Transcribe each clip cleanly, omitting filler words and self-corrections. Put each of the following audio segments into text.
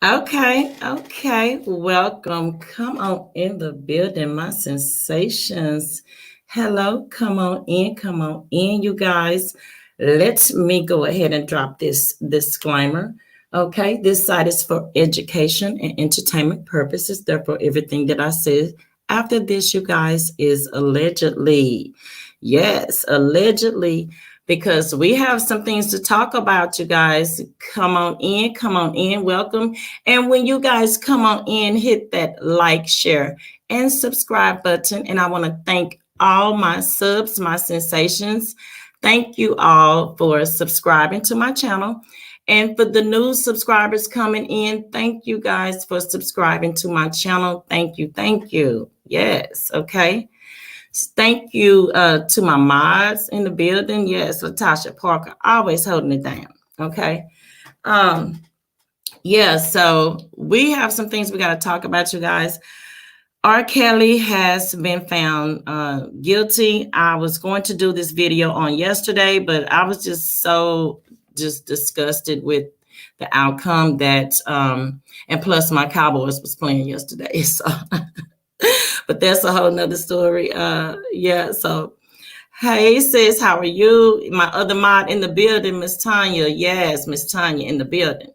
Okay. Welcome. Come on in the building, my sensations. Hello, come on in, you guys. Let me go ahead and drop this disclaimer. Okay, this site is for education and entertainment purposes. Therefore, everything that I said after this, you guys, is allegedly. Yes, allegedly, because we have some things to talk about, you guys. Come on in, welcome. And when you guys come on in, hit that like, share, and subscribe button. And I want to thank all my subs, my sensations. Thank you all for subscribing to my channel. And for the new subscribers coming in, thank you guys for subscribing to my channel. Thank you. Thank you. Yes. Okay. Thank you to my mods in the building. Yes, Latasha Parker, always holding it down. Okay. Um, yeah, so we have some things we got to talk about, you guys. R. Kelly has been found guilty. I was going to do this video on yesterday, but I was just so disgusted with the outcome that and plus my Cowboys was playing yesterday. So but that's a whole nother story. Yeah, so hey sis, how are you? My other mod in the building, Miss Tanya. Yes, Miss Tanya in the building.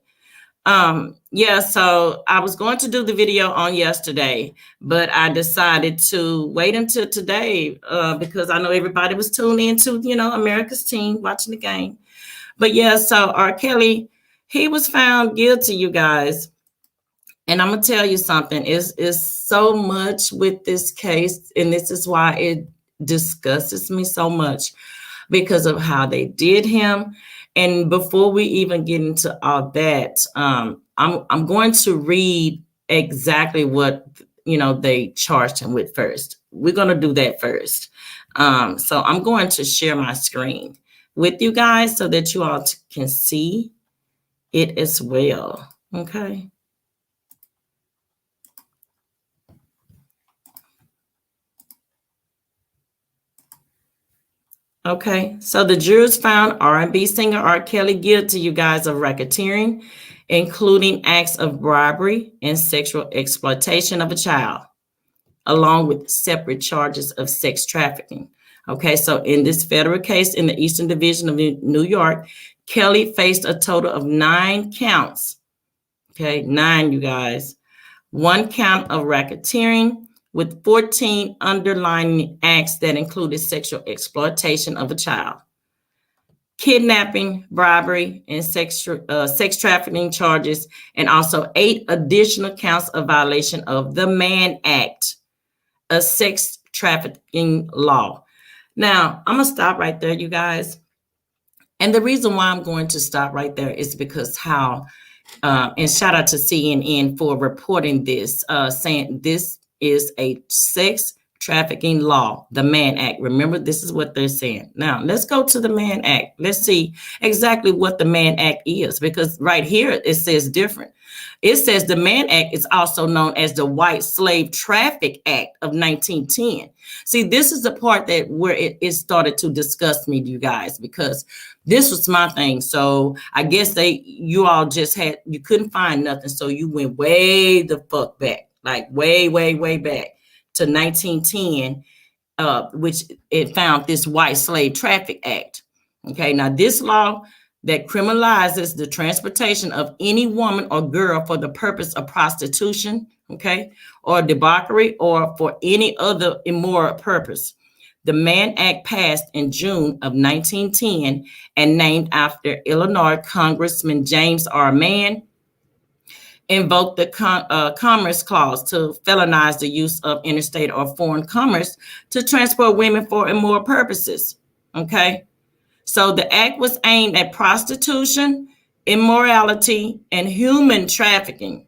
Yeah, so I was going to do the video on yesterday, but I decided to wait until today because I know everybody was tuned into, America's team watching the game. But yeah, so R. Kelly, he was found guilty, you guys. And I'm gonna tell you something. It's so much with this case, and this is why it disgusts me so much because of how they did him. And before we even get into all that, I'm going to read exactly what they charged him with first. We're gonna do that first. So I'm going to share my screen with you guys so that you all can see it as well. Okay. Okay, so the jurors found R&B singer R. Kelly guilty, you guys, of racketeering, including acts of bribery and sexual exploitation of a child, along with separate charges of sex trafficking. Okay, so in this federal case in the Eastern Division of New York, Kelly faced a total of 9 counts. Okay, 9, you guys. 1 count of racketeering, with 14 underlying acts that included sexual exploitation of a child, kidnapping, bribery, and sex trafficking charges, and also 8 additional counts of violation of the Mann Act, a sex trafficking law. Now, I'm going to stop right there, you guys. And the reason why I'm going to stop right there is because and shout out to CNN for reporting this, saying this is a sex trafficking law, the Mann Act. Remember, this is what they're saying. Now, let's go to the Mann Act. Let's see exactly what the Mann Act is, because right here it says different. It says the Mann Act is also known as the White Slave Traffic Act of 1910. See, this is the part where it started to disgust me, you guys, because this was my thing. So I guess you all just you couldn't find nothing. So you went way the fuck back, like way back to 1910, which it found this White Slave Traffic Act. Okay, now this law that criminalizes the transportation of any woman or girl for the purpose of prostitution, okay, or debauchery, or for any other immoral purpose. The Mann Act passed in June of 1910 and named after Illinois Congressman James R. Mann, invoked the Commerce Clause to felonize the use of interstate or foreign commerce to transport women for immoral purposes. Okay. So the act was aimed at prostitution, immorality, and human trafficking.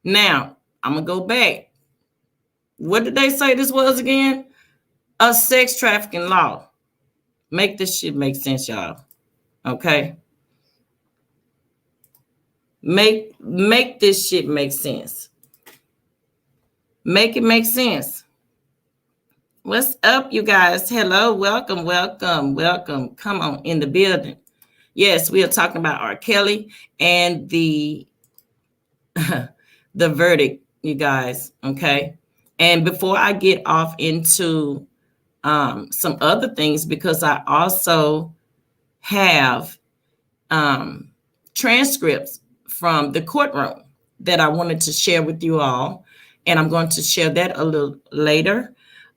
Now, I'm going to go back. What did they say this was again? A sex trafficking law. Make this shit make sense, y'all. Okay? Make this shit make sense. Make it make sense. What's up, you guys? Hello, welcome. Come on in the building. Yes, we are talking about R. Kelly and the the verdict, you guys. Okay. And before I get off into some other things, because I also have transcripts from the courtroom that I wanted to share with you all. And I'm going to share that a little later.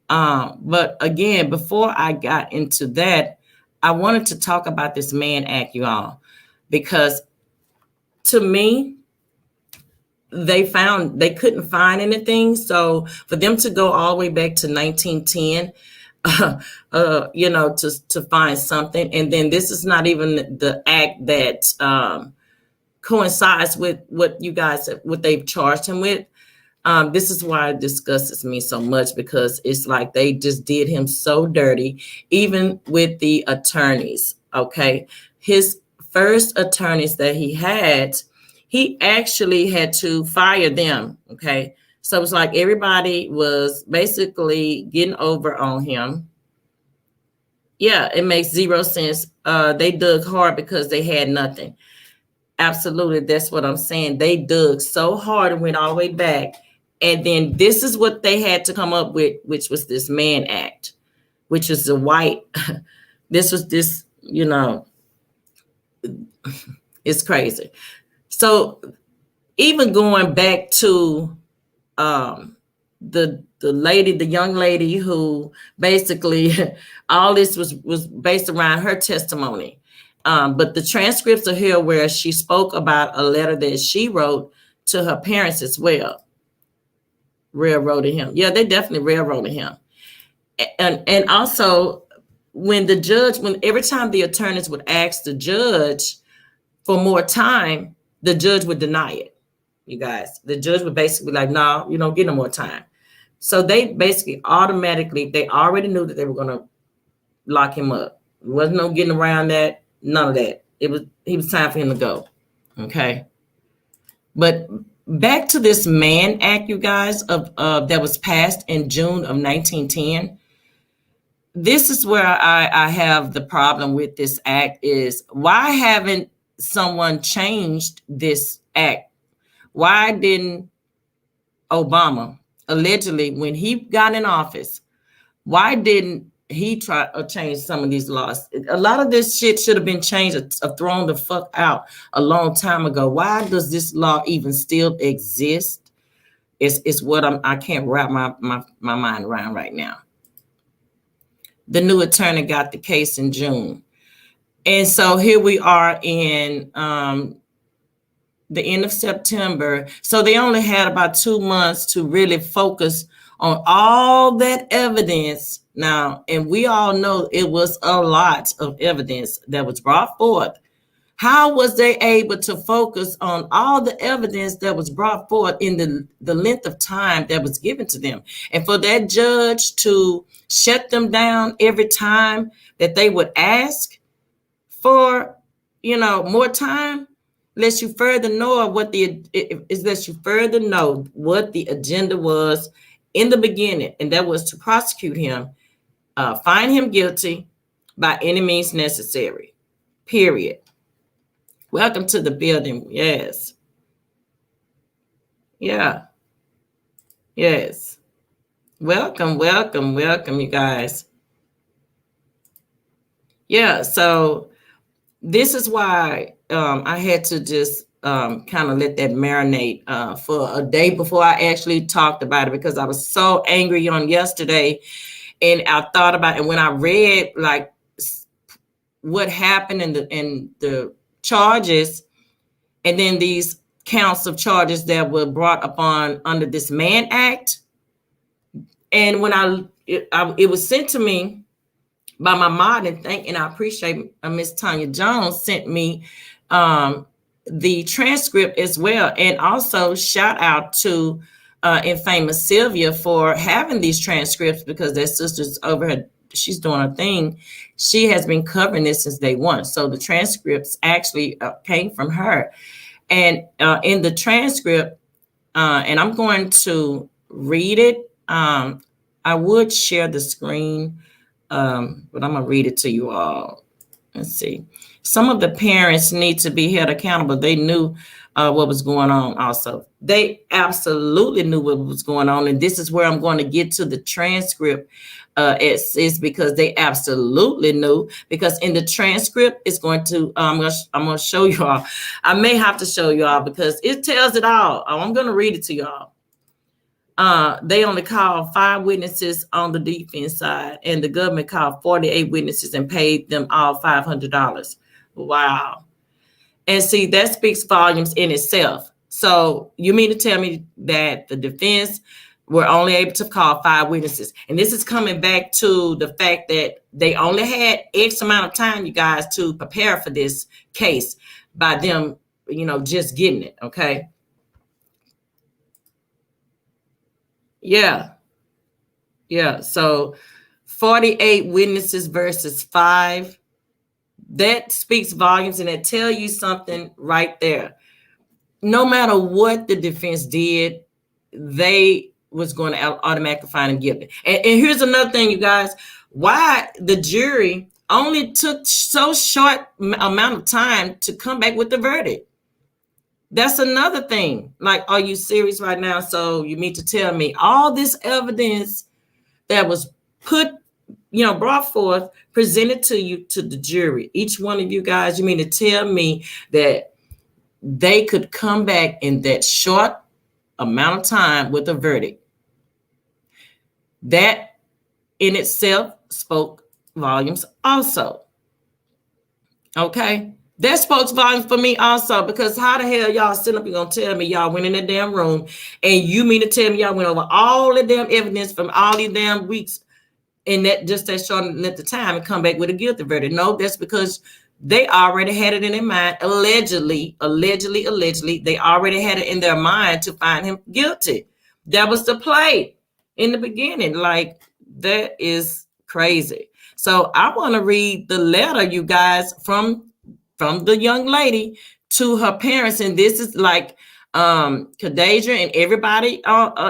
But again, before I got into that, I wanted to talk about this Mann Act, you all, because to me, they couldn't find anything. So for them to go all the way back to 1910, to find something, and then this is not even the act that coincides with what they've charged him with. This is why it disgusts me so much, because it's like they just did him so dirty, even with the attorneys. Okay. His first attorneys that he actually had to fire them. Okay. So it's like everybody was basically getting over on him. Yeah, it makes zero sense. They dug hard because they had nothing. Absolutely. That's what I'm saying. They dug so hard and went all the way back. And then this is what they had to come up with, which was this Mann Act, which is the white. This was it's crazy. So even going back to the young lady who basically all this was based around her testimony. But the transcripts are here where she spoke about a letter that she wrote to her parents as well. Railroaded him. Yeah, they definitely railroaded him. And also when every time the attorneys would ask the judge for more time, the judge would deny it. You guys, the judge would basically be like, no, you don't get no more time. So they basically they already knew that they were going to lock him up. There wasn't no getting around that. None of that. He was time for him to go. Okay. But back to this Mann Act, you guys, that was passed in June of 1910. This is where I have the problem with this act is, why haven't someone changed this act? Why didn't Obama, allegedly, when he got in office, why didn't he try to change some of these laws? A lot of this shit should have been changed or thrown the fuck out a long time ago. Why does this law even still exist? It's what I can't wrap my mind around right now. The new attorney got the case in June. And so here we are in the end of September. So they only had about 2 months to really focus on all that evidence now. And we all know it was a lot of evidence that was brought forth. How was they able to focus on all the evidence that was brought forth in the length of time that was given to them? And for that judge to shut them down every time that they would ask for, more time, lets you further know what the agenda was in the beginning, and that was to prosecute him, find him guilty by any means necessary. Period. Welcome to the building. Yes. Yeah. Yes. Welcome, you guys. Yeah. So this is why I had to just kind of let that marinate for a day before I actually talked about it, because I was so angry on yesterday, and I thought about it when I read like what happened in the charges, and then these counts of charges that were brought upon under this Mann Act. And when it was sent to me by my mod, and I appreciate Miss Tanya Jones sent me the transcript as well. And also shout out to Infamous Sylvia for having these transcripts, because their sister's over her, she's doing a thing. She has been covering this since day one. So the transcripts actually came from her. And in the transcript, and I'm going to read it. I would share the screen, but I'm going to read it to you all. Let's see. some of the parents need to be held accountable. They knew what was going on also. They absolutely knew what was going on. And this is where I'm going to get to the transcript. It's because they absolutely knew, because in the transcript, it's going to, I'm going to show y'all. I may have to show y'all because it tells it all. I'm going to read it to y'all. They only called 5 witnesses on the defense side, and the government called 48 witnesses and paid them all $500. Wow. And see, that speaks volumes in itself. So you mean to tell me that the defense were only able to call 5 witnesses? And this is coming back to the fact that they only had X amount of time, you guys, to prepare for this case by them, just getting it. Okay. Yeah. So 48 witnesses versus 5. That speaks volumes, and it tell you something right there. No matter what the defense did, they was going to automatically find him guilty. And here's another thing, you guys. Why the jury only took so short amount of time to come back with the verdict? That's another thing. Like, are you serious right now? So you mean to tell me all this evidence that was brought forth, presented to you, to the jury, each one of you guys, you mean to tell me that they could come back in that short amount of time with a verdict? That in itself spoke volumes also. Okay. That spoke volumes for me also, because how the hell y'all sitting up and gonna tell me y'all went in the damn room, and you mean to tell me y'all went over all the damn evidence from all these damn weeks in that just that short length of time and come back with a guilty verdict? No, that's because they already had it in their mind. Allegedly, they already had it in their mind to find him guilty. That was the play in the beginning. Like, that is crazy. So I want to read the letter, you guys, from the young lady to her parents. And this is like Khadijah and everybody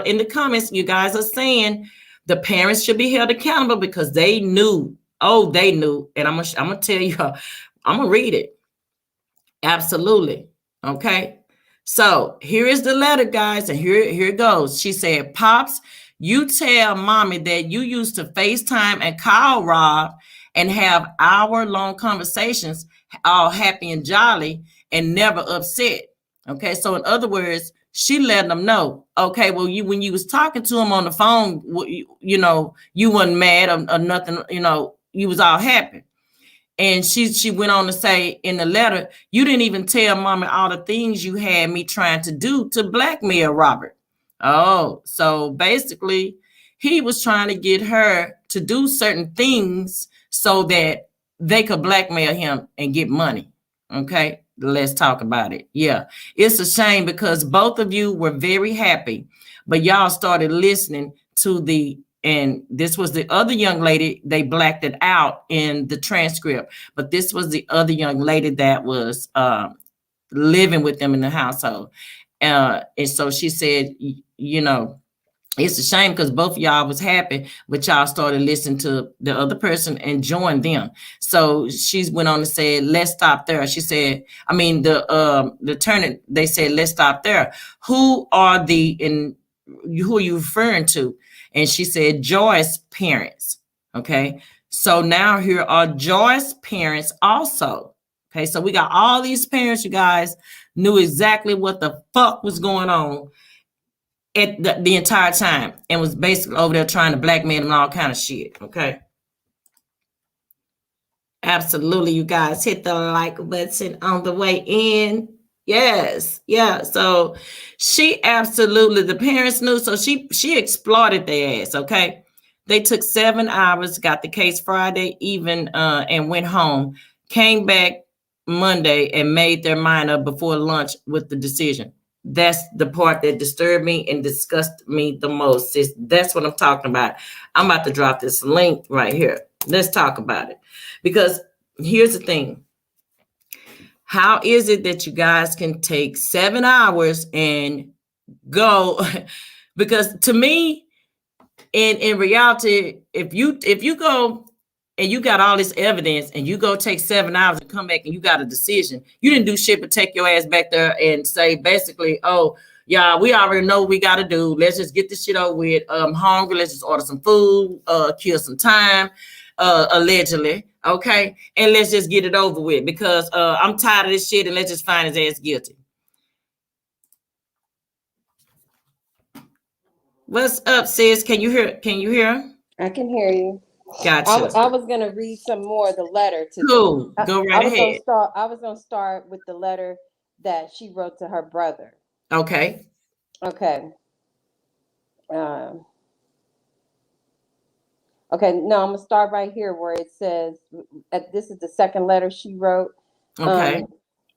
in the comments, you guys are saying the parents should be held accountable because they knew. Oh, they knew. And I'm gonna tell you, I'm gonna read it. Absolutely. Okay. So here is the letter, guys, and here it goes. She said, "Pops, you tell mommy that you used to FaceTime and call Rob and have hour-long conversations, all happy and jolly and never upset." Okay, so in other words, she let them know, okay, well, when you was talking to him on the phone, you wasn't mad or nothing, you was all happy. And she went on to say in the letter, "You didn't even tell mommy all the things you had me trying to do to blackmail Robert." Oh, so basically he was trying to get her to do certain things so that they could blackmail him and get money. Okay, let's talk about it. Yeah, it's a shame because both of you were very happy, but y'all started listening to and this was the other young lady. They blacked it out in the transcript, but this was the other young lady that was living with them in the household. And so she said, it's a shame because both of y'all was happy, but y'all started listening to the other person and joined them. So she went on to say, "Let's stop there." She said, the attorney, they said, "Let's stop there. Who are who are you referring to?" And she said, "Joy's parents." Okay. So now here are Joy's parents also. Okay. So we got all these parents, you guys, knew exactly what the fuck was going on at the entire time and was basically over there trying to blackmail them and all kind of shit. Okay. Absolutely, you guys hit the like button on the way in. Yes. Yeah. So she absolutely, the parents knew. So she exploited their ass. Okay. They took 7 hours, got the case Friday even, and went home, came back Monday and made their mind up before lunch with the decision. That's the part that disturbed me and disgusted me the most, sis. That's what I'm talking about. I'm about to drop this link right here. Let's talk about it. Because here's the thing. How is it that you guys can take 7 hours and go? Because to me, in reality, if you go and you got all this evidence, and you go take 7 hours and come back and you got a decision. You didn't do shit but take your ass back there and say basically, oh, yeah, we already know what we got to do. Let's just get this shit over with. I'm hungry. Let's just order some food, kill some time, allegedly. Okay. And let's just get it over with because I'm tired of this shit and let's just find his ass guilty. What's up, sis? Can you hear? Can you hear? I can hear you. Gotcha. I was gonna read some more of the letter to. Cool. Go right ahead. I was gonna start with the letter that she wrote to her brother. Okay. Okay. Okay. No, I'm gonna start right here where it says. This is the second letter she wrote. Okay.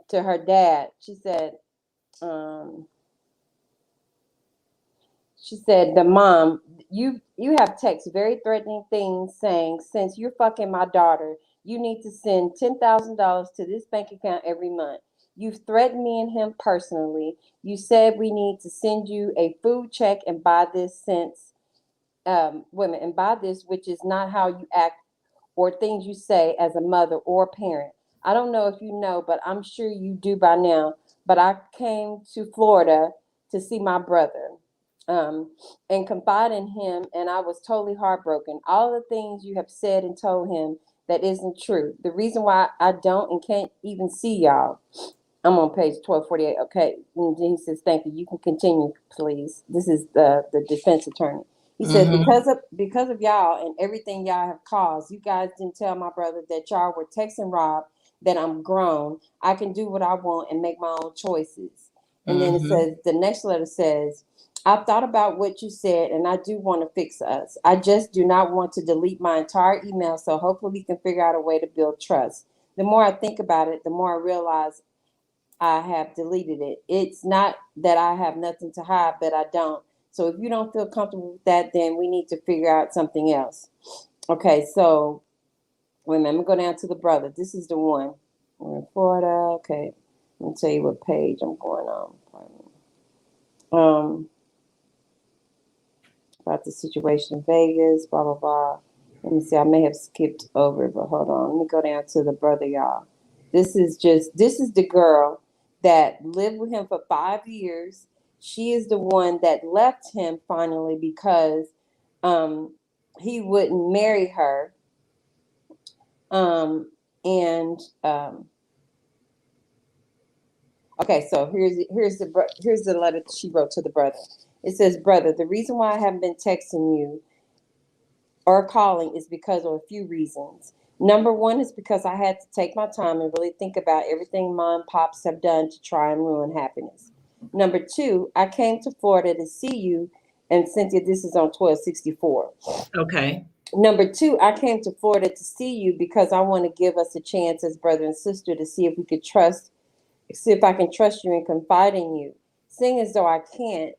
To her dad. She said. She said, "The mom, you have texted very threatening things saying, since you're fucking my daughter, you need to send $10,000 to this bank account every month. You've threatened me and him personally. You said we need to send you a food check and buy this since women and buy this, which is not how you act or things you say as a mother or parent. I don't know if you know, but I'm sure you do by now. But I came to Florida to see my brother." And confide in him, and I was totally heartbroken. All the things you have said and told him that isn't true. The reason why I don't and can't even see y'all. I'm on page 1248. Okay. And he says, "Thank you. You can continue, please." This is the defense attorney. He said, because of y'all and everything y'all have caused, you guys didn't tell my brother that y'all were texting Rob that I'm grown. I can do what I want and make my own choices. And then it says, the next letter says, "I've thought about what you said and I do want to fix us. I just do not want to delete my entire email, so hopefully we can figure out a way to build trust. The more I think about it, the more I realize I have deleted it. It's not that I have nothing to hide, but I don't. So if you don't feel comfortable with that, then we need to figure out something else." Okay, so wait a minute, I'm gonna go down to the brother. This is the one. We're in Florida. Okay, let me tell you what page I'm going on. About the situation in Vegas, blah blah blah. Let me see. I may have skipped over, but hold on. Let me go down to the brother, y'all. This is the girl that lived with him for 5 years. She is the one that left him finally because he wouldn't marry her. And Okay, so here's the letter she wrote to the brother. It says, "Brother, the reason why I haven't been texting you or calling is because of a few reasons. Number one is because I had to take my time and really think about everything mom and pops have done to try and ruin happiness. Number two, I came to Florida to see you, and Cynthia, this is on 1264. Okay. Number two, I came to Florida to see you because I want to give us a chance as brother and sister to see if I can trust you and confide in you. Seeing as though I can't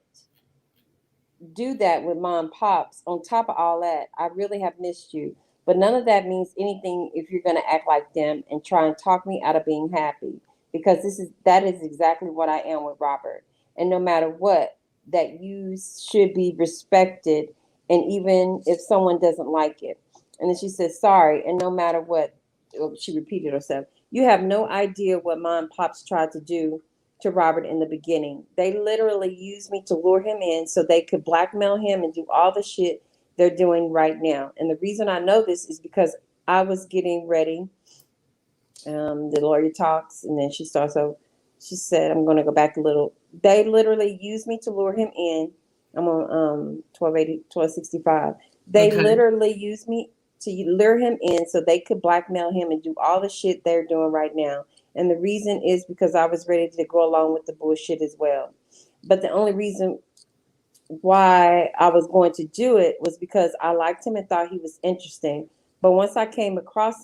do that with mom and pops, on top of all that, I really have missed you. But none of that means anything if you're going to act like them and try and talk me out of being happy. Because that is exactly what I am with Robert. And no matter what, that you should be respected, and even if someone doesn't like it." And then she says, "Sorry, and no matter what," she repeated herself, "you have no idea what mom and pops tried to do to Robert in the beginning. They literally used me to lure him in so they could blackmail him and do all the shit they're doing right now. And the reason I know this is because I was getting ready." The lawyer talks, and then she starts. So she said, I'm going to go back a little. "They literally used me to lure him in." I'm on 1265. "They literally used me to lure him in so they could blackmail him and do all the shit they're doing right now. And the reason is because I was ready to go along with the bullshit as well. But the only reason why I was going to do it was because I liked him and thought he was interesting. But once I came around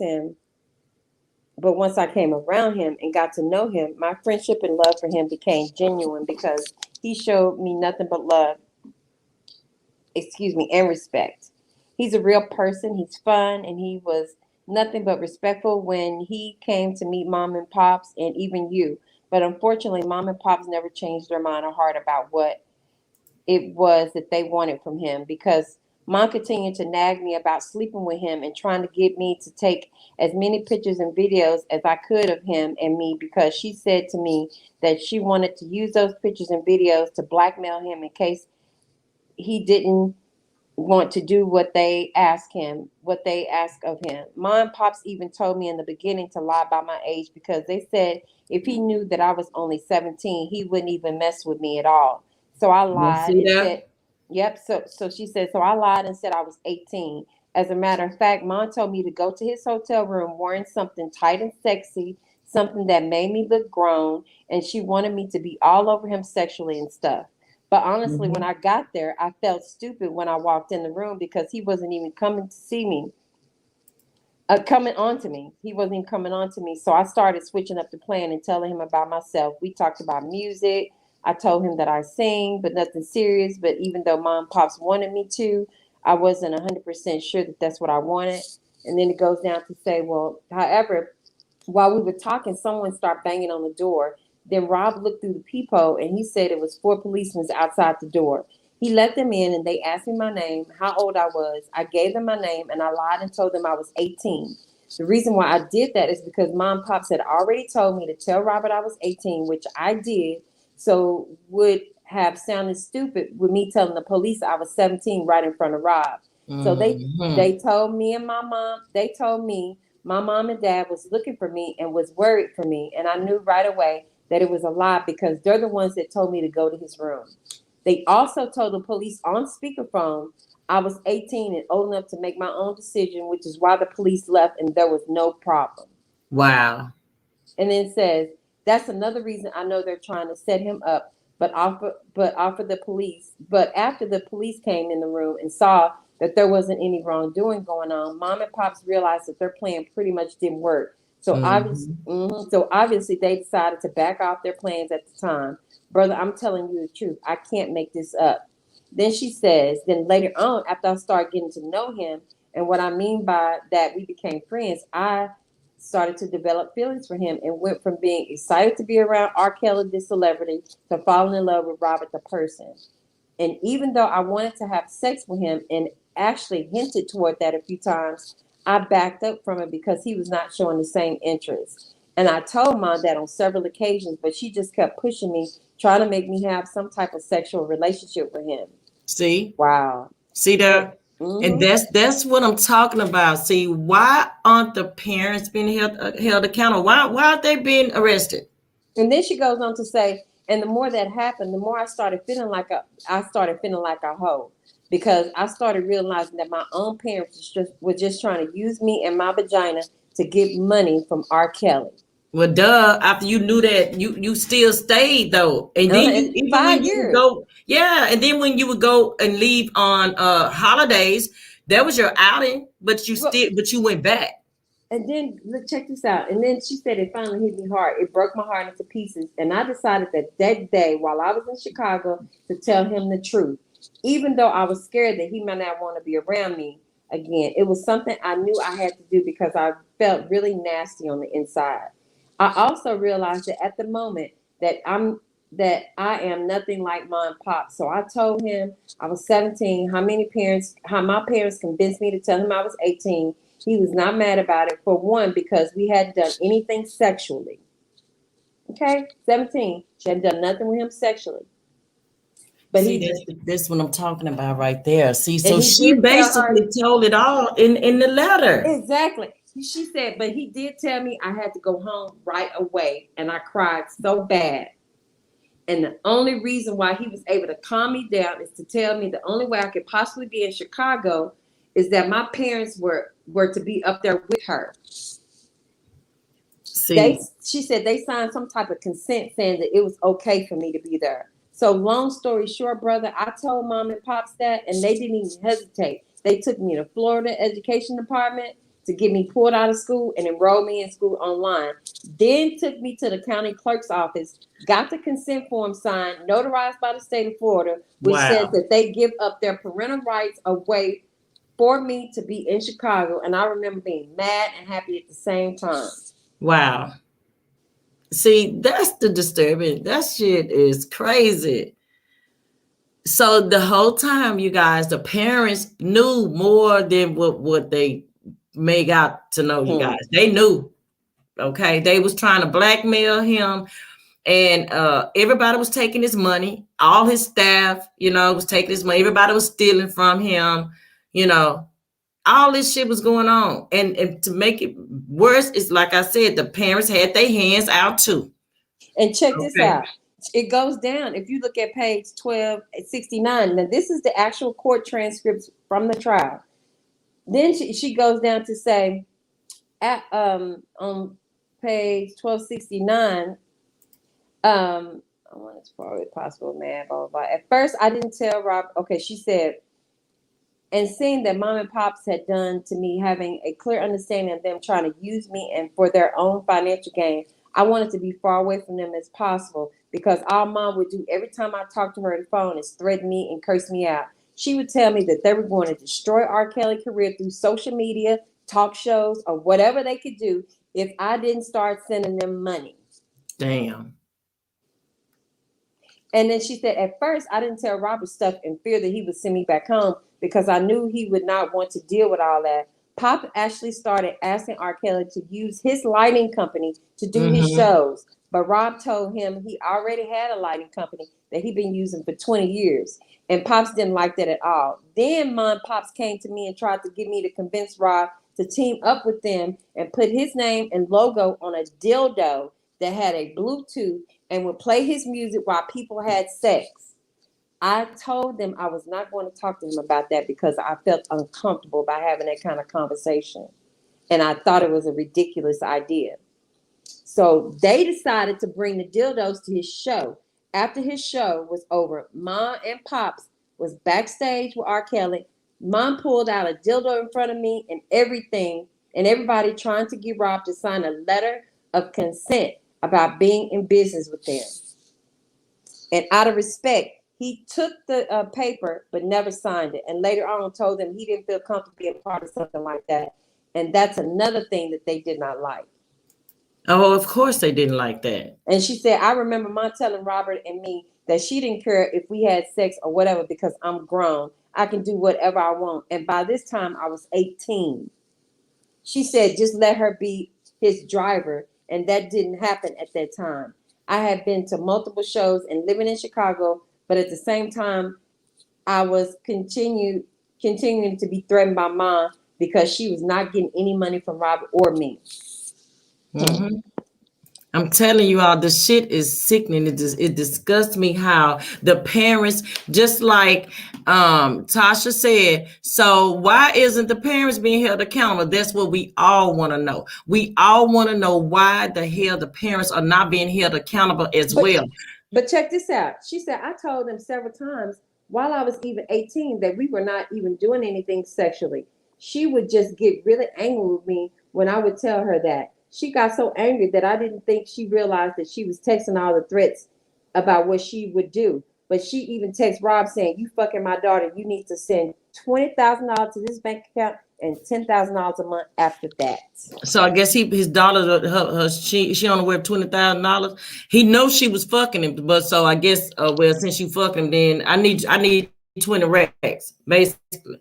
him and got to know him, my friendship and love for him became genuine because he showed me nothing but love, and respect. He's a real person, he's fun, and he was nothing but respectful when he came to meet mom and pops and even you. But unfortunately, mom and pops never changed their mind or heart about what it was that they wanted from him, because Mom continued to nag me about sleeping with him and trying to get me to take as many pictures and videos as I could of him and me because she said to me that she wanted to use those pictures and videos to blackmail him in case he didn't want to do what they ask of him. Mom and Pops even told me in the beginning to lie about my age because they said if he knew that I was only 17, he wouldn't even mess with me at all. So I You lied see and that? said, yep. So she said, so I lied and said I was 18. As a matter of fact, Mom told me to go to his hotel room wearing something tight and sexy, something that made me look grown, and she wanted me to be all over him sexually and stuff. But honestly, when Mhm. I got there, I felt stupid when I walked in the room because he wasn't even coming to see me, coming on to me. He wasn't even coming on to me. So I started switching up the plan and telling him about myself. We talked about music. I told him that I sing, but nothing serious. But even though mom and pops wanted me to, I wasn't 100% sure that that's what I wanted. And then it goes down to say, well, however, while we were talking, someone started banging on the door. Then Rob looked through the peephole and he said it was four policemen outside the door. He let them in and they asked me my name, how old I was. I gave them my name and I lied and told them I was 18. The reason why I did that is because mom and pops had already told me to tell Robert I was 18, which I did. So would have sounded stupid with me telling the police I was 17 right in front of Rob. So Mhm. they told me and my mom, they told me my mom and dad was looking for me and was worried for me. And I knew right away that it was a lie because they're the ones that told me to go to his room. They also told the police on speakerphone I was 18 and old enough to make my own decision, which is why the police left and there was no problem. Wow. And then says that's another reason I know they're trying to set him up, but offer the police. But after the police came in the room and saw that there wasn't any wrongdoing going on, mom and pops realized that their plan pretty much didn't work. Mhm. So obviously they decided to back off their plans at the time. Brother, I'm telling you the truth. I can't make this up. Then she says, then later on, after I started getting to know him, and what I mean by that we became friends, I started to develop feelings for him and went from being excited to be around R. Kelly, the celebrity, to falling in love with Robert, the person. And even though I wanted to have sex with him and actually hinted toward that a few times, I backed up from it because he was not showing the same interest. And I told mom that on several occasions, but she just kept pushing me, trying to make me have some type of sexual relationship with him. See? Wow. See And, that? And mm-hmm. that's what I'm talking about. See, why aren't the parents being held accountable? Why aren't they being arrested? And then she goes on to say, and the more that happened, the more I started feeling like a hoe because I started realizing that my own parents were just trying to use me and my vagina to get money from R. Kelly. Well, duh. After you knew that, you still stayed though, and then you And even when five you would years. go, yeah, and then when you would go and leave on holidays, that was your outing, Well, but you went back. and then look, check this out. And then she said it finally hit me hard. It broke my heart into pieces. And I decided that day while I was in Chicago to tell him the truth. Even though I was scared that he might not want to be around me again. It was something I knew I had to do because I felt really nasty on the inside. I also realized that at the moment that I am nothing like mom and pop. So I told him I was 17, how my parents convinced me to tell him I was 18. He was not mad about it, for one, because we hadn't done anything sexually. Okay? 17. She hadn't done nothing with him sexually. But See, he just, that's what I'm talking about right there. See, and so he she did tell her, basically told it all in the letter. exactly. She said, but he did tell me I had to go home right away. And I cried so bad. And the only reason why he was able to calm me down is to tell me the only way I could possibly be in Chicago is that my parents were to be up there with her. See, She said they signed some type of consent saying that it was okay for me to be there. So long story short, brother, I told mom and pops that and they didn't even hesitate. They took me to Florida Education Department to get me pulled out of school and enroll me in school online. Then took me to the county clerk's office, got the consent form signed, notarized by the state of Florida, which says wow, that they give up their parental rights away for me to be in Chicago. And I remember being mad and happy at the same time. wow. See, that's the disturbing. That shit is crazy. So the whole time, you guys, the parents knew more than what they made out to know, you guys. They knew, okay? They was trying to blackmail him, and everybody was taking his money. All his staff, was taking his money. Everybody was stealing from him, all this shit was going on. And to make it worse, it's like I said, the parents had their hands out too. And check this out. It goes down. If you look at page 1269, now this is the actual court transcripts from the trial. Then she goes down to say, on page 1269, I want as far as possible, man, blah, blah, blah. At first, I didn't tell Rob. Okay, she said, and seeing that mom and pops had done to me, having a clear understanding of them trying to use me and for their own financial gain, I wanted to be far away from them as possible, because all mom would do every time I talked to her on the phone is threaten me and curse me out. She would tell me that they were going to destroy R. Kelly's career through social media, talk shows, or whatever they could do if I didn't start sending them money. Damn. And then she said, at first, I didn't tell Robert stuff in fear that he would send me back home, because I knew he would not want to deal with all that. Pop actually started asking R. Kelly to use his lighting company to do his shows. But Rob told him he already had a lighting company that he'd been using for 20 years. And Pops didn't like that at all. Then Mom Pops came to me and tried to get me to convince Rob to team up with them and put his name and logo on a dildo that had a Bluetooth and would play his music while people had sex. I told them I was not going to talk to him about that because I felt uncomfortable by having that kind of conversation. And I thought it was a ridiculous idea. So they decided to bring the dildos to his show. After his show was over, Mom and Pops was backstage with R. Kelly. Mom pulled out a dildo in front of me and everything, and everybody trying to get Rob to sign a letter of consent about being in business with them. And out of respect, he took the paper but never signed it. And later on told them he didn't feel comfortable being part of something like that. And that's another thing that they did not like. Oh, of course they didn't like that. And she said, I remember Mom telling Robert and me that she didn't care if we had sex or whatever because I'm grown. I can do whatever I want. And by this time, I was 18. She said, just let her be his driver. And that didn't happen at that time. I had been to multiple shows and living in Chicago, but at the same time, I was continuing to be threatened by Mom because she was not getting any money from Robert or me. Mm-hmm. I'm telling you all, the shit is sickening. It disgusts me how the parents, just like Tasha said, so why isn't the parents being held accountable? That's what we all want to know. We all want to know why the hell the parents are not being held accountable as well. But check this out. She said, I told them several times while I was even 18 that we were not even doing anything sexually. She would just get really angry with me when I would tell her that. She got so angry that I didn't think she realized that she was texting all the threats about what she would do. But she even texted Rob saying, you fucking my daughter, you need to send $20,000 to this bank account and $10,000 a month after that. So I guess his daughter, she only worth $20,000. He knows she was fucking him, but so I guess well, since you fucking him, then I need 20 racks, basically.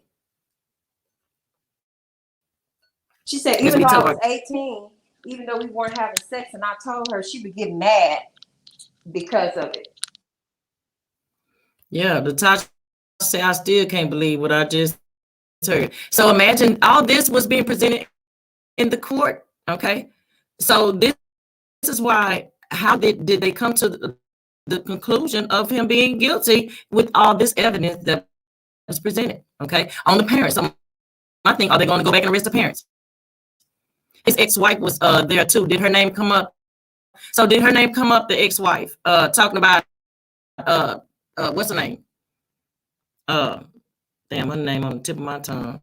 She said, even though I was 18, even though we weren't having sex, and I told her, she would get mad because of it. Yeah, the Tasha said, I still can't believe what I just heard. So imagine all this was being presented in the court. Okay, so this is why. How did they come to the conclusion of him being guilty with all this evidence that was presented? Okay, on the parents. So I think, are they going to go back and arrest the parents? His ex-wife was there too. Did her name come up? So did her name come up? The ex-wife talking about what's her name? Damn, her name on the tip of my tongue.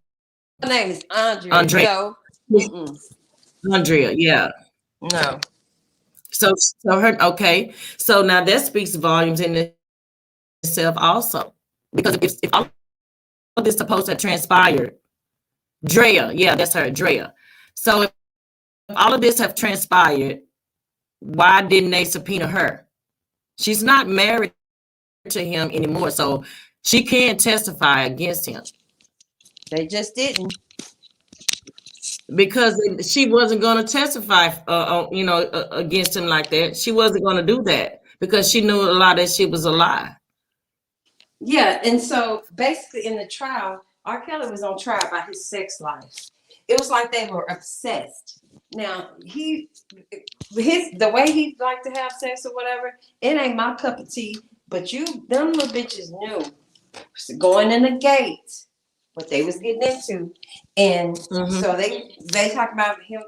Her name is Andrea. No. Andrea, yeah. No. So her, okay. So now that speaks volumes in itself also. Because if all of this is supposed to have transpired, Drea, yeah, that's her, Drea. So if all of this have transpired, why didn't they subpoena her? She's not married to him anymore. So She can't testify against him They just didn't. because she wasn't going to testify, against him like that. She wasn't going to do that because she knew a lot of that shit was a lie. Yeah, and so basically in the trial, R. Kelly was on trial about his sex life. It was like they were obsessed. Now the way he liked to have sex or whatever, it ain't my cup of tea. But them little bitches knew going in the gate what they was getting into, and so they talk about him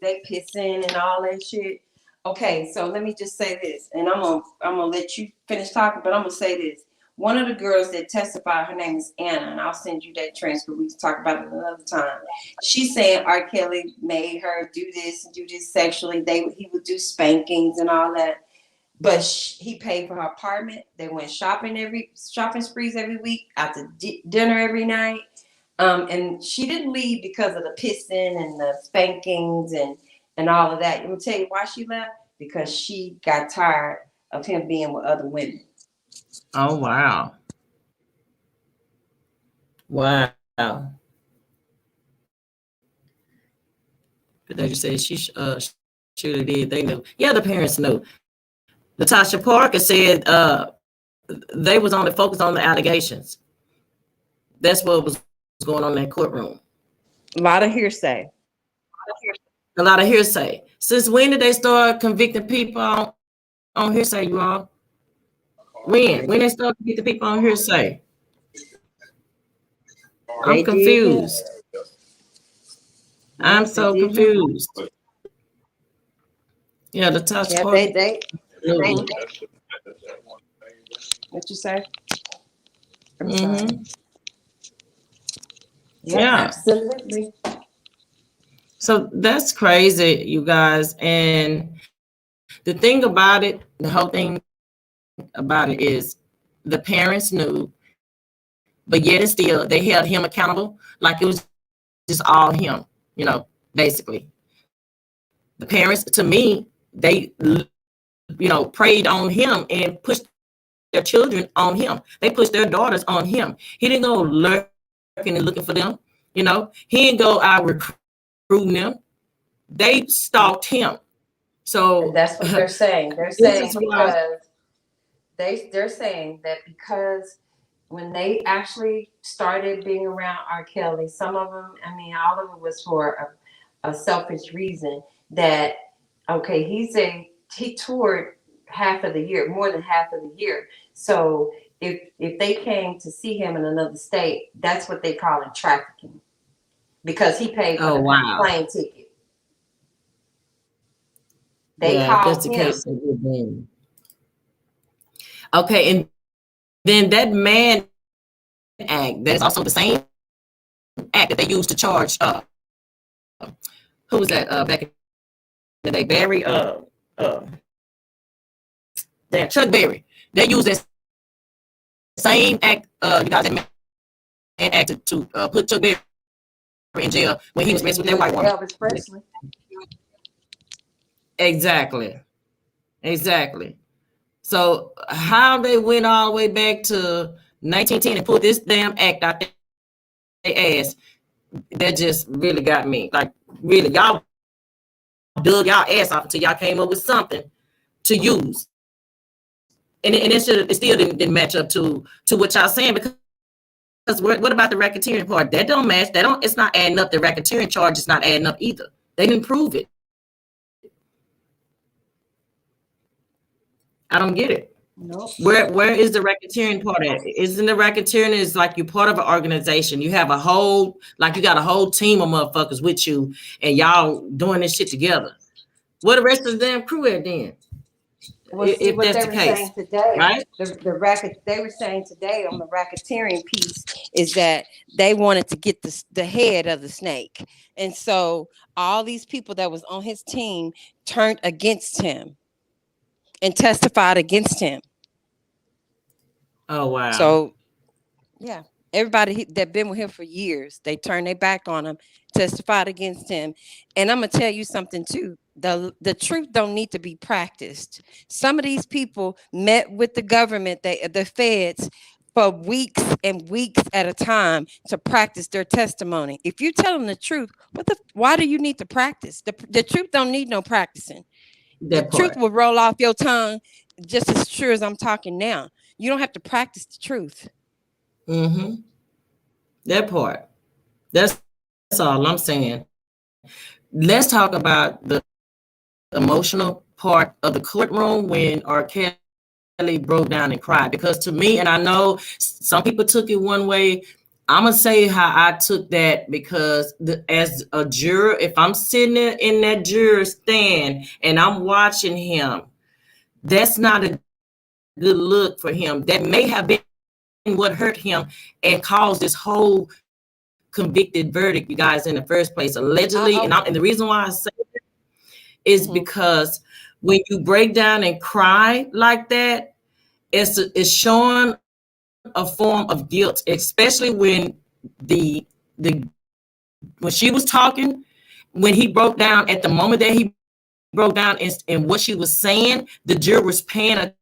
they pissing and all that shit. Okay, so let me just say this, and I'm gonna let you finish talking, but I'm gonna say this. One of the girls that testified, her name is Anna, and I'll send you that transcript. We can talk about it another time. She's saying R. Kelly made her do this and do this sexually. He would do spankings and all that. But he paid for her apartment. They went shopping sprees every week, out to dinner every night. And she didn't leave because of the pissing and the spankings and all of that. Let me tell you why she left. Because she got tired of him being with other women. Oh, wow. Wow. But like you said, she surely did. They knew. Yeah, the parents knew. Natasha Parker said they was only focused on the allegations. That's what was going on in that courtroom. A lot of hearsay. A lot of hearsay. Since when did they start convicting people on hearsay, you all? When they start convicting people on hearsay? I'm confused. I'm so confused. Yeah, the touch part. They what you say? I'm sorry. Yeah, absolutely. So that's crazy, you guys. And the thing about it, the whole thing about it is the parents knew, but yet and still they held him accountable like it was just all him, basically. The parents, to me, they, preyed on him and pushed their children on him. They pushed their daughters on him. He didn't go lurking and looking for them. He didn't go out recruiting them. They stalked him. So and that's what they're saying. They're saying they're saying that because when they actually started being around R. Kelly, some of them, all of it was for a selfish reason. That okay, he toured half of the year, more than half of the year. So if they came to see him in another state, that's what they call it, trafficking, because he paid for the plane ticket. They called him. Case, okay, and then that Mann Act, that is also the same act that they used to charge who was that back in the day? Barry, Chuck Berry. They used that same act, you guys, that Mann Act to put Chuck Berry in jail when he was messing with that white woman. Elvis Presley. Exactly. So how they went all the way back to 1910 and put this damn act out their ass, that just really got me. Like, really, y'all dug y'all ass off until y'all came up with something to use. And it still didn't match up to what y'all saying, because what about the racketeering part? That don't match. It's not adding up. The racketeering charge is not adding up either. They didn't prove it. I don't get it. Nope. Where is the racketeering part at? Isn't the racketeering is like you're part of an organization? You have you got a whole team of motherfuckers with you, and y'all doing this shit together. Where the rest of the damn crew at then? Well, if what that's they the were case, saying today, right? They were saying today on the racketeering piece is that they wanted to get the head of the snake, and so all these people that was on his team turned against him and testified against him. Oh wow! So yeah, everybody that been with him for years, they turned their back on him, testified against him, and I'm gonna tell you something too. The truth don't need to be practiced. Some of these people met with the government, the feds, for weeks and weeks at a time to practice their testimony. If you tell them the truth, why do you need to practice? The truth don't need no practicing. The truth will roll off your tongue just as sure as I'm talking now. You don't have to practice the truth. Mm-hmm. That part. That's all I'm saying. Let's talk about the emotional part of the courtroom when R. Kelly broke down and cried. Because to me, and I know some people took it one way, I'm gonna say how I took that, because as a juror, if I'm sitting there in that juror stand and I'm watching him, that's not a good look for him. That may have been what hurt him and caused this whole convicted verdict, you guys, in the first place, allegedly. And the reason why I say that is because when you break down and cry like that, it's showing a form of guilt, especially when the when she was talking, when he broke down, at the moment that he broke down and what she was saying, the jury was paying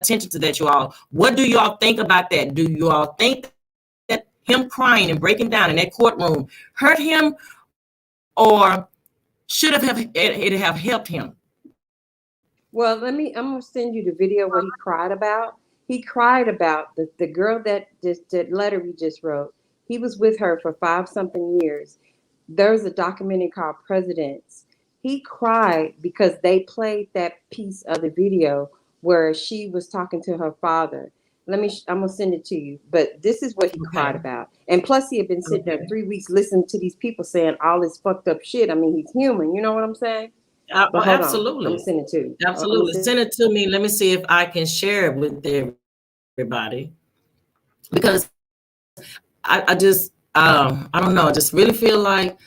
attention to that, you all. What do you all think about that? Do you all think that him crying and breaking down in that courtroom hurt him, or should it have helped him? Well, I'm gonna send you the video what he cried about. He cried about the girl that letter we just wrote. He was with her for 5-something years. There's a documentary called Presidents. He cried because they played that piece of the video where she was talking to her father. I'm gonna send it to you. But this is what he cried about. And plus, he had been sitting there 3 weeks listening to these people saying all this fucked up shit. I mean, he's human. You know what I'm saying? But hold Absolutely. on. I'm sending it to you. Absolutely. Send it to me. Let me see if I can share it with everybody. Because I just I don't know. I just really feel like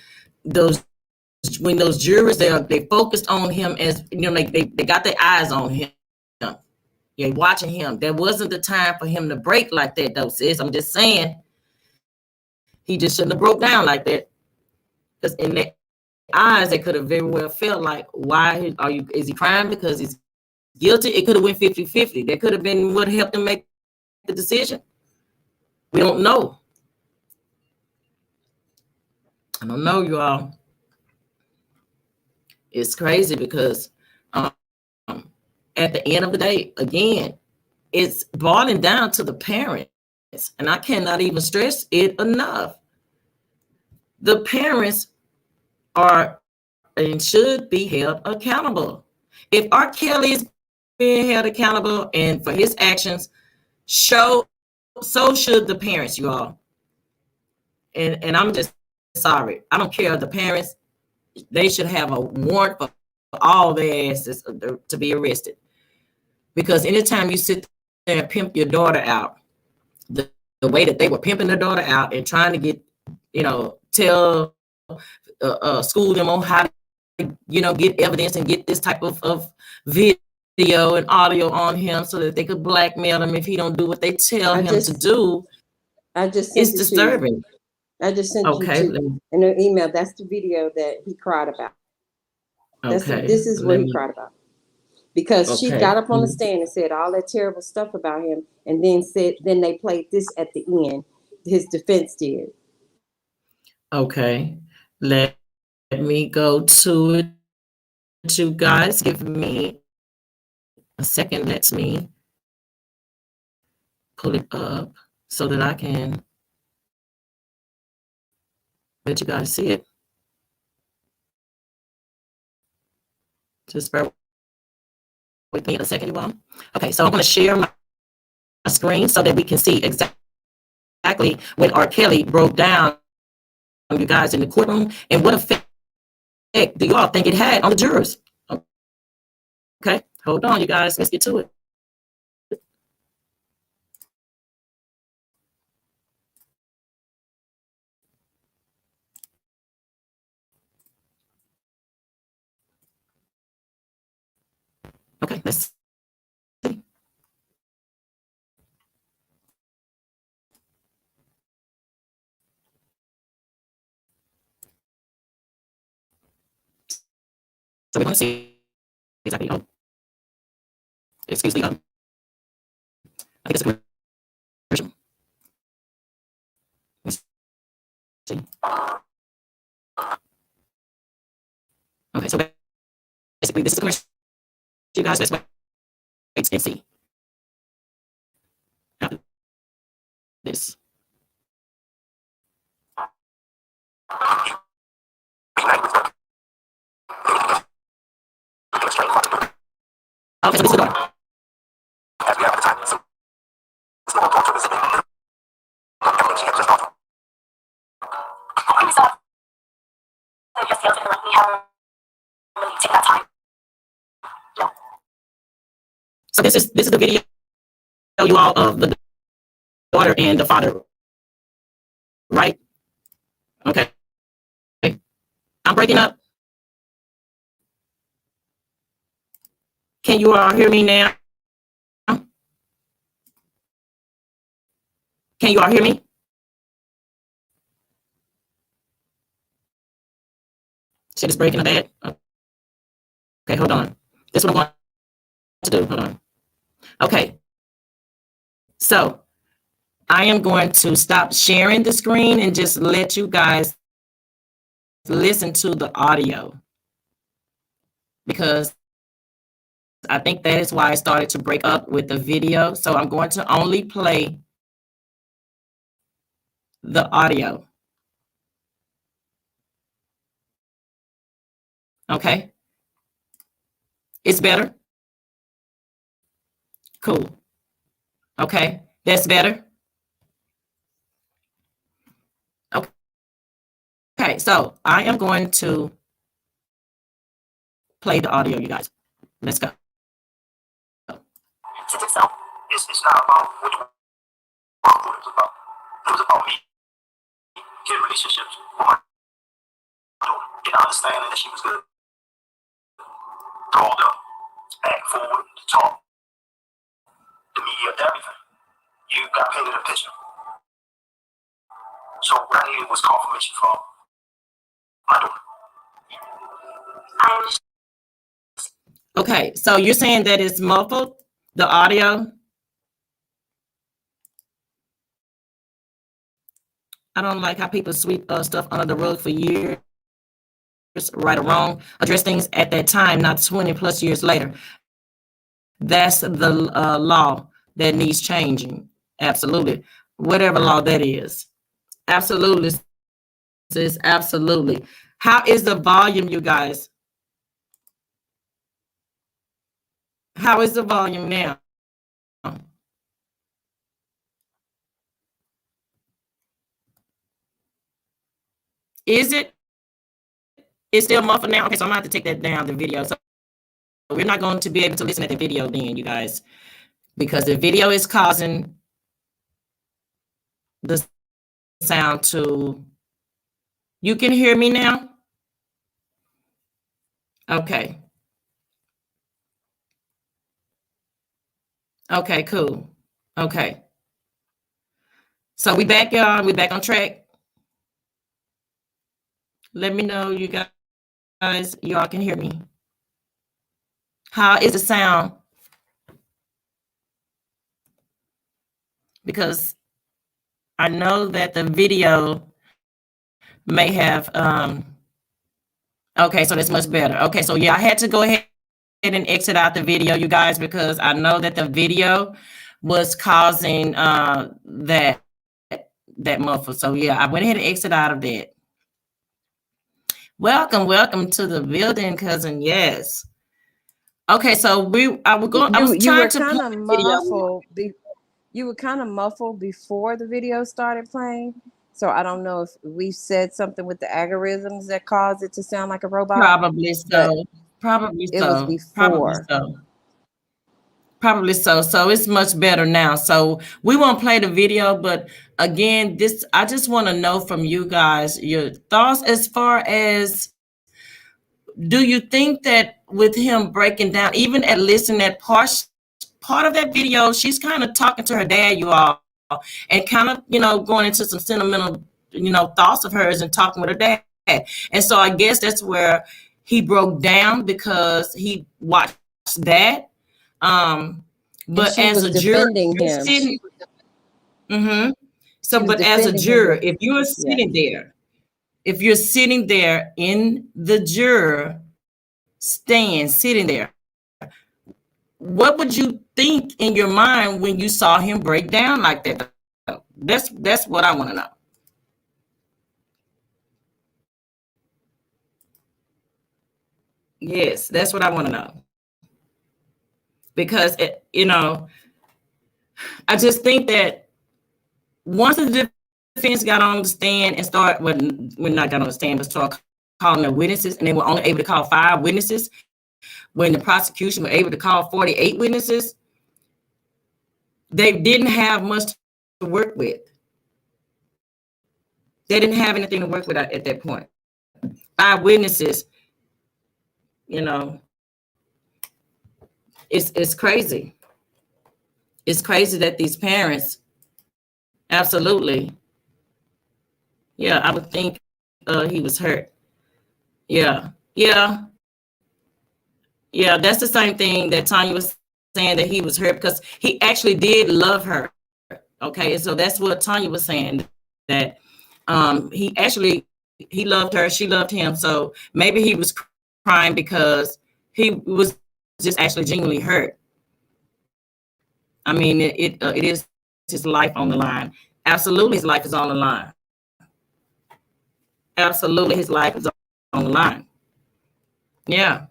when those jurors, they focused on him, as you know, they got their eyes on him. Yeah, watching him. There wasn't the time for him to break like that, though, sis. I'm just saying he just shouldn't have broke down like that. Because in their eyes, they could have very well felt like, why is he crying because he's guilty? It could have went 50-50. That could have been what helped him make the decision. We don't know. I don't know, you all. It's crazy because at the end of the day, again, it's boiling down to the parents. And I cannot even stress it enough. The parents are and should be held accountable. If R. Kelly is being held accountable and for his actions, so should the parents, you all. And I'm just sorry. I don't care. The parents, they should have a warrant for all their asses to be arrested. Because anytime you sit there and pimp your daughter out, the way that they were pimping their daughter out and trying to get, tell, school them on how to, get evidence and get this type of video and audio on him so that they could blackmail him if he don't do what they tell him to do. It's disturbing. I just sent you in an email. That's the video that he cried about. This is what he cried about. Because she got up on the stand and said all that terrible stuff about him, and then they played this at the end. His defense did. Okay. Let me go to it. You guys, give me a second. Let me pull it up so that I can let you guys see it. Just bear with me a second, you all. Okay, so I'm going to share my screen so that we can see exactly when R. Kelly broke down, you guys, in the courtroom, and what effect do you all think it had on the jurors? Okay, hold on, you guys. Let's get to it. Okay, let's see. So we're going to see exactly. Excuse me. I think it's a commercial. Okay, so basically this is commercial. You guys, let's wait and see after this. Okay, so this is the door. So this is the video you all of the daughter and the father, right? Okay. I'm breaking up. Can you all hear me now? Can you all hear me? Shit is breaking a bad. Okay, hold on. This is what I'm going to do. Hold on. Okay. So I am going to stop sharing the screen and just let you guys listen to the audio, because I think that is why I started to break up with the video. So I'm going to only play the audio. Okay. It's better. Cool. Okay. That's better. Okay. So I am going to play the audio, you guys. Let's go. Since itself, it's not about what the world was about. It was about me getting relationships with my daughter, getting understanding that she was good. All the act forward, the talk, the media, everything. You got painted a picture. So what I needed was confirmation from my daughter. Okay, so you're saying that it's muffled, the audio? I don't like how people sweep stuff under the rug for years, right or wrong, address things at that time, not 20 plus years later. That's the law that needs changing. Absolutely. Whatever law that is. Absolutely, sis. Absolutely. How is the volume, you guys? How is the volume now? Is it? It's still muffled now? Okay, so I'm going to have to take that down, the video. So we're not going to be able to listen at the video then, you guys, because the video is causing the sound to... You can hear me now? Okay. Okay, cool. Okay. So we back, y'all. We back on track. Let me know, you guys, y'all can hear me. How is the sound? Because I know that the video may have... Okay, so that's much better. Okay, so yeah, I had to go ahead and exit out the video, you guys, because I know that the video was causing that muffle. So yeah, I went ahead and exit out of that. Welcome to the building, cousin. Yes. Okay, so I was trying to play the video. You were kind of muffled before the video started playing. So I don't know if we said something with the algorithms that caused it to sound like a robot. Probably so. It was before. Probably so. So it's much better now. So we won't play the video, but again, I just want to know from you guys your thoughts as far as, do you think that with him breaking down, even at listening at part of that video, she's kind of talking to her dad, you all, and kind of, going into some sentimental, thoughts of hers and talking with her dad. And so I guess that's where he broke down, because he watched that. But as a juror, you're sitting. So, but as a juror, if you are sitting there if you're sitting there in the juror stand, sitting there, what would you think in your mind when you saw him break down like that? That's what I want to know. Yes, that's what I want to know. Because I just think that once the defense got on the stand and start, well, we're not got on the stand, but start calling the witnesses, and they were only able to call 5 witnesses when the prosecution were able to call 48 witnesses. They didn't have much to work with. They didn't have anything to work with at that point. 5 witnesses, it's crazy. It's crazy that these parents, absolutely, yeah, I would think he was hurt. Yeah, that's the same thing that Tanya was saying, that he was hurt because he actually did love her. Okay, and so that's what Tanya was saying, that he loved her, she loved him. So maybe he was crying because he was just actually genuinely hurt. I mean, it is his life on the line. Absolutely, his life is on the line. Absolutely, his life is on the line. Yeah.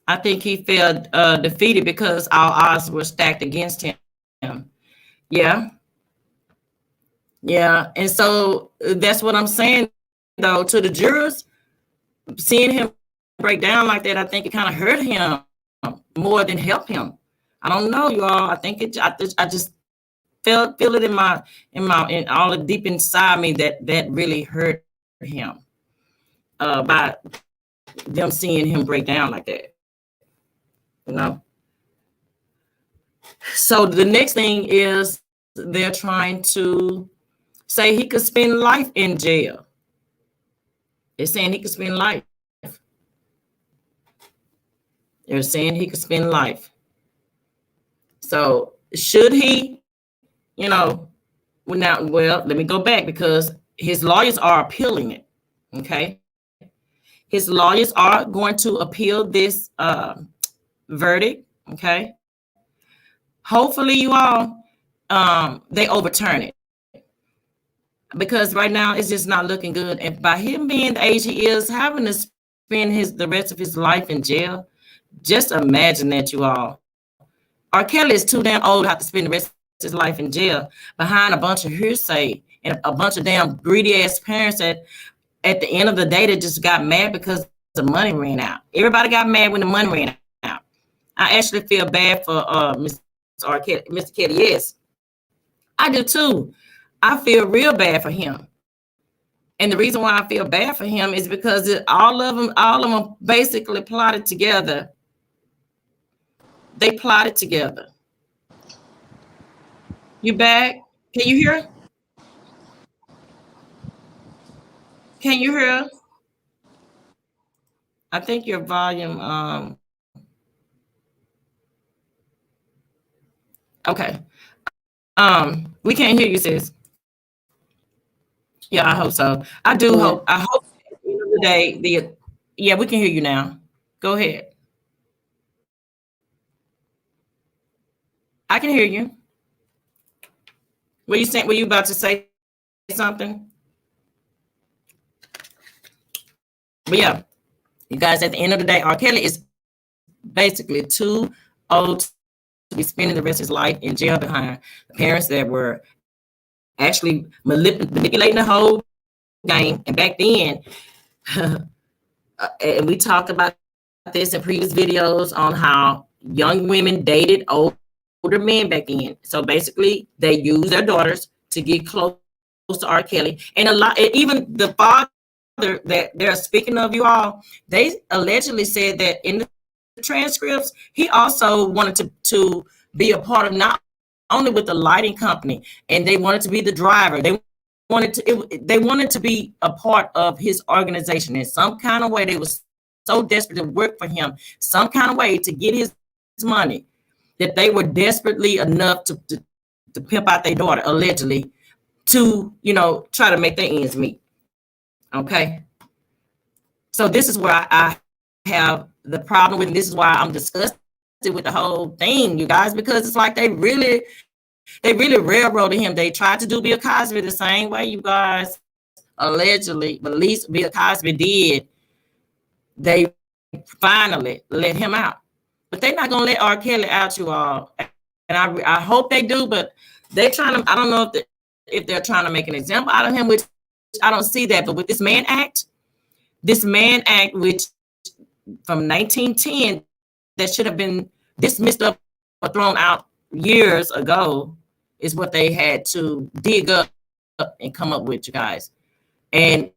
I think he felt defeated because all odds were stacked against him. Yeah. And so that's what I'm saying, though, to the jurors. Seeing him break down like that, I think it kind of hurt him more than help him. I don't know, y'all. I think I just feel it in all the deep inside me that really hurt him by them seeing him break down like that. So the next thing is they're trying to say he could spend life in jail. They're saying he could spend life. They're saying he could spend life. So should he, well, let me go back, because his lawyers are appealing it. Okay. His lawyers are going to appeal this verdict. Okay. Hopefully, you all, they overturn it, because right now it's just not looking good. And by him being the age he is, having to spend the rest of his life in jail, just imagine that, you all. R. Kelly is too damn old to have to spend the rest of his life in jail behind a bunch of hearsay and a bunch of damn greedy ass parents that at the end of the day, they just got mad because the money ran out. Everybody got mad when the money ran out. I actually feel bad for Mr. Kelly. Yes, I do too. I feel real bad for him. And the reason why I feel bad for him is because all of them basically plotted together. They plotted together. You back? Can you hear? Can you hear? I think your volume. Okay. We can't hear you, sis. Yeah, I hope so. I do hope. I hope at the end of the day, yeah, we can hear you now. Go ahead. I can hear you. Were you about to say something? But yeah, you guys, at the end of the day, R. Kelly is basically too old to be spending the rest of his life in jail behind the parents that were actually manipulating the whole game. And back then, and we talked about this in previous videos on how young women dated older men back then. So basically, they used their daughters to get close to R. Kelly. And even the father that they're speaking of, you all, they allegedly said that in the transcripts, he also wanted to be a part of, not only with the lighting company, and they wanted to be the driver. They wanted to be a part of his organization in some kind of way. They was so desperate to work for him, some kind of way to get his money, that they were desperately enough to pimp out their daughter, allegedly, to, try to make their ends meet. Okay. So this is where I have the problem with, and this is why I'm disgusted with the whole thing, you guys, because it's like they really railroaded him. They tried to do Bill Cosby the same way, you guys, allegedly, but at least Bill Cosby did. They finally let him out. But they're not gonna let R. Kelly out, you all. And I hope they do, but they're trying to, I don't know if they're trying to make an example out of him, which I don't see that. But with this Mann Act, which from 1910, that should have been dismissed up or thrown out years ago, is what they had to dig up and come up with, you guys. And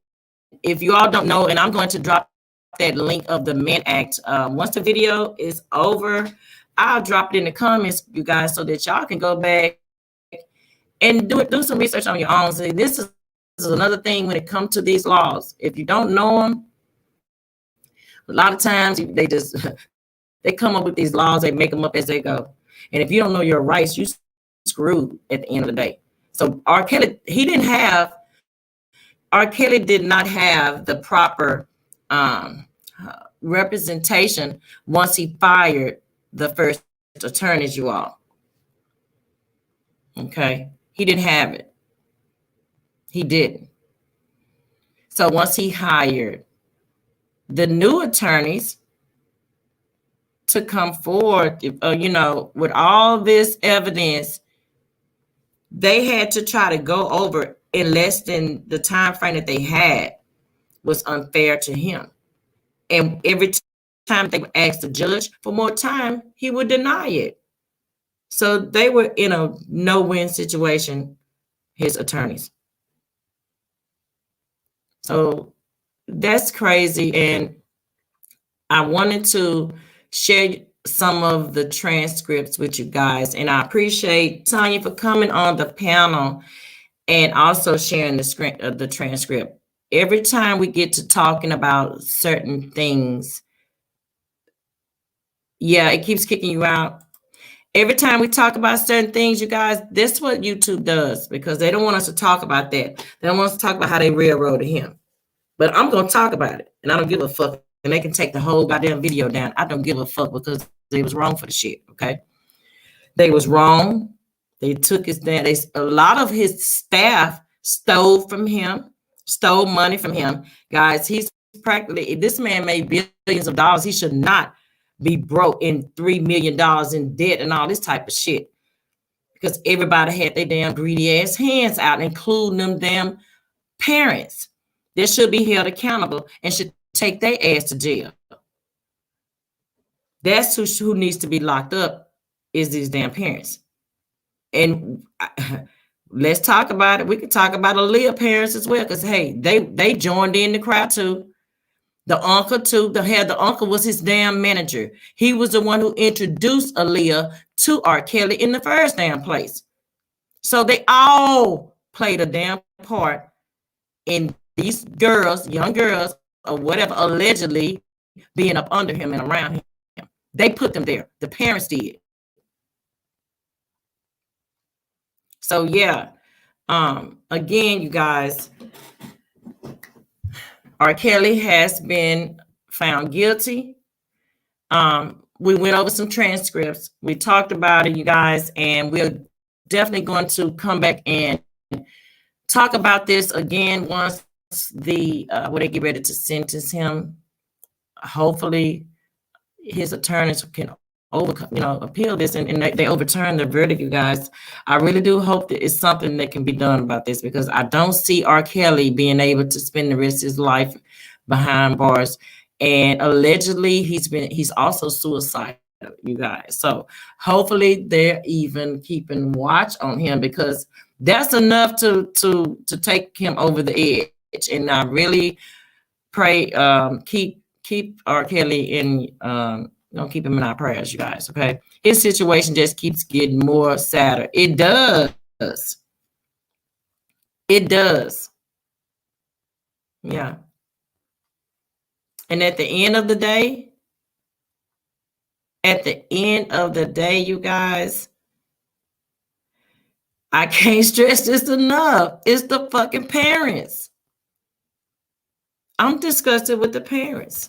if you all don't know, and I'm going to drop that link of the Mann Act once the video is over, I'll drop it in the comments, you guys, so that y'all can go back and do some research on your own. See, this is another thing when it comes to these laws. If you don't know them, a lot of times they just they come up with these laws, they make them up as they go. And if you don't know your rights, you screwed at the end of the day. So R. Kelly did not have the proper representation once he fired the first attorneys, you all. Okay. He didn't have it. He didn't. So once he hired the new attorneys to come forward, with all this evidence, they had to try to go over in less than the time frame that they had was unfair to him. And every time they would ask the judge for more time, he would deny it. So they were in a no-win situation, his attorneys. So that's crazy. And I wanted to share some of the transcripts with you guys. And I appreciate Tanya for coming on the panel and also sharing the transcript. Every time we get to talking about certain things, yeah, it keeps kicking you out. Every time we talk about certain things, you guys, that's what YouTube does, because they don't want us to talk about that. They don't want us to talk about how they railroaded him. But I'm going to talk about it, and I don't give a fuck. And they can take the whole goddamn video down. I don't give a fuck, because they was wrong for the shit, okay? They was wrong. They took his dad. A lot of his staff stole money from him. Guys, he's practically, if this man made billions of dollars, he should not be broke in $3 million in debt and all this type of shit. Because everybody had their damn greedy ass hands out, including them damn parents. They should be held accountable and should take their ass to jail. That's who needs to be locked up, is these damn parents. And let's talk about it. We could talk about Aaliyah parents as well, because hey, they joined in the crowd too. The uncle too. The uncle was his damn manager. He was the one who introduced Aaliyah to R. Kelly in the first damn place. So they all played a damn part in these girls, young girls, or whatever, allegedly being up under him and around him. They put them there. The parents did. So yeah, again, you guys, R. Kelly has been found guilty. We went over some transcripts. We talked about it, you guys, and we're definitely going to come back and talk about this again once when they get ready to sentence him. Hopefully, his attorneys can appeal this and they overturn the verdict, you guys. I really do hope that it's something that can be done about this, because I don't see R. Kelly being able to spend the rest of his life behind bars. And allegedly he's also suicidal, you guys. So hopefully they're even keeping watch on him, because that's enough to take him over the edge. And I really pray, keep R. Kelly in keep him in our prayers, you guys. Okay, his situation just keeps getting more sadder. It does. It does. Yeah. And at the end of the day, you guys, I can't stress this enough. It's the fucking parents. I'm disgusted with the parents.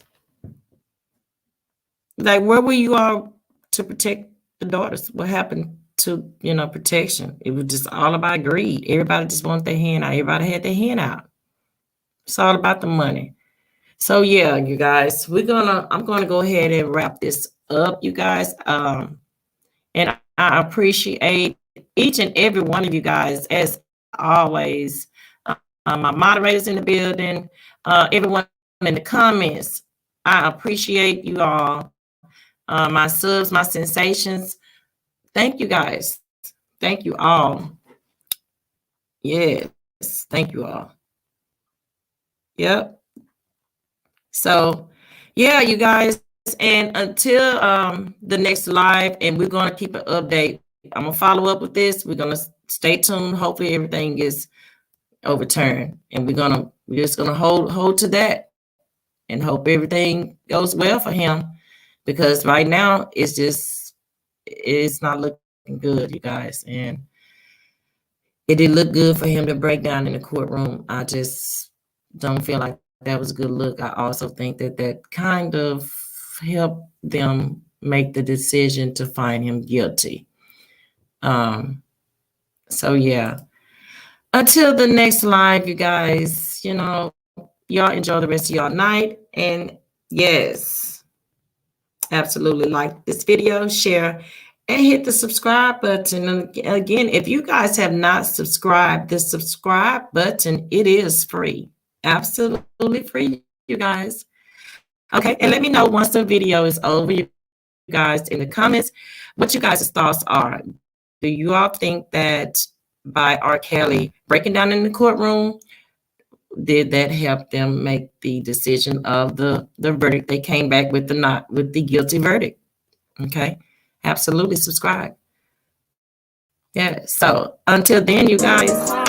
Like, where were you all to protect the daughters? What happened to, protection? It was just all about greed. Everybody just wanted their hand out. Everybody had their hand out. It's all about the money. So yeah, you guys, I'm gonna go ahead and wrap this up, you guys. And I appreciate each and every one of you guys, as always. My moderators in the building, everyone in the comments. I appreciate you all. My subs, my sensations. Thank you guys. Thank you all. Yes, thank you all. Yep. So, yeah, you guys. And until the next live, and we're going to keep an update. I'm going to follow up with this. We're going to stay tuned. Hopefully everything is overturned. And we're just going to hold to that and hope everything goes well for him. Because right now, it's not looking good, you guys. And it didn't look good for him to break down in the courtroom. I just don't feel like that was a good look. I also think that kind of helped them make the decision to find him guilty. So yeah. Until the next live, you guys, y'all enjoy the rest of your night. And yes, absolutely like this video, share, and hit the subscribe button. And again, if you guys have not subscribed, the subscribe button, it is free. Absolutely free, you guys. Okay, and let me know once the video is over, you guys, in the comments, what you guys' thoughts are. Do you all think that by R. Kelly breaking down in the courtroom, did that help them make the decision of the verdict? They came back with the guilty verdict. Okay, absolutely subscribe. Yeah, so until then, you guys.